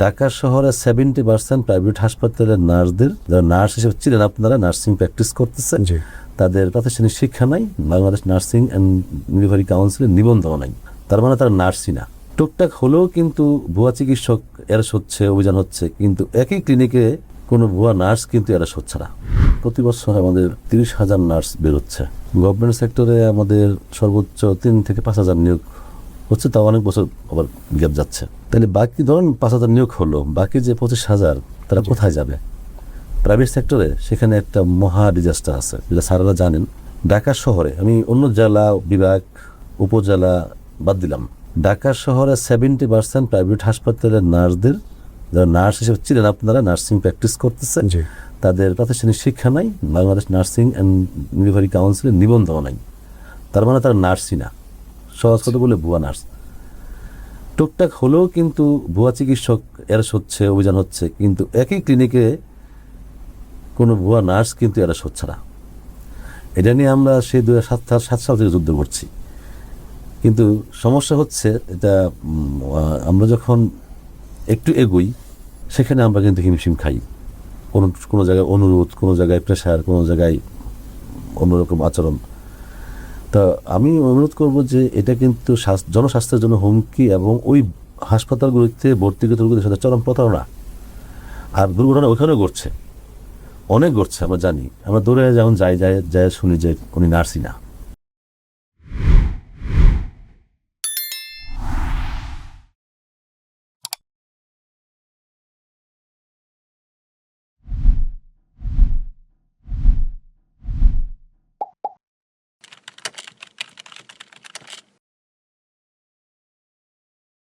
ঢাকা শহরে 70% প্রাইভেট হাসপাতালের নার্সদের, যারা নার্স হিসেবে ছিলেন আপনারা, নার্সিং প্র্যাকটিস করতেছেন, তাদের প্রাতিষ্ঠানিক শিক্ষা নাই, বাংলাদেশ নার্সিং অ্যান্ড মিডওয়াইফারি কাউন্সিলের নিবন্ধন নাই। তার মানে তারা নার্সই না। টুকটাক হলেও কিন্তু ভুয়া চিকিৎসক এরা হচ্ছে, অভিযান হচ্ছে, কিন্তু একই ক্লিনিকে কোনো ভুয়া নার্স কিন্তু এরা হচ্ছে না। প্রতি বছর আমাদের 30,000 নার্স বেরোচ্ছে। গভর্নমেন্ট সেক্টরে আমাদের সর্বোচ্চ 3 থেকে 5,000 নিয়োগ হচ্ছে, তাও অনেক বছর আবার গ্যাপ যাচ্ছে। তাহলে বাকি ধরুন 5,000 নিয়োগ হলো, বাকি যে 25,000 তারা কোথায় যাবে? প্রাইভেট সেক্টরে সেখানে একটা মহা ডিজাস্টার আছে, যেটা স্যারেরা জানেন। ঢাকা শহরে, আমি অন্য জেলা, বিভাগ, উপজেলা বাদ দিলাম, ঢাকা শহরে 70% প্রাইভেট হাসপাতালের নার্সদের, যারা নার্স হিসেবে ছিলেন আপনারা, নার্সিং প্র্যাকটিস করতেছেন, তাদের প্রাতিষ্ঠানিক শিক্ষা নাই, বাংলাদেশ নার্সিং অ্যান্ড মিডওয়াইফারি কাউন্সিলের নিবন্ধন নাই। তার মানে তারা নার্সই না। সহজ কথা বলে ভুয়া নার্স। টুকটাক হলেও কিন্তু ভুয়া চিকিৎসক এরা হচ্ছে, অভিযান হচ্ছে, কিন্তু একই ক্লিনিকে কোনো ভুয়া নার্স কিন্তু এরা হচ্ছে না। এটা নিয়ে আমরা সেই 2007 সাল থেকে যুদ্ধ করছি। কিন্তু সমস্যা হচ্ছে এটা, আমরা যখন একটু এগোই সেখানে আমরা কিন্তু হিমশিম খাই। কোনো জায়গায় অনুরোধ, কোনো জায়গায় প্রেশার, কোনো জায়গায় অন্যরকম আচরণ। তা আমি অনুরোধ করব যে এটা কিন্তু জনস্বাস্থ্যের জন্য হুমকি, এবং ওই হাসপাতালগুলিতে ভর্তিগত রোগীদের সাথে চরম প্রতারণা। আর দুর্ঘটনা ওইখানেও ঘটছে, অনেক ঘটছে, আমরা জানি। আমরা দৌড়ে যেমন যাই শুনি যে উনি নার্সই না।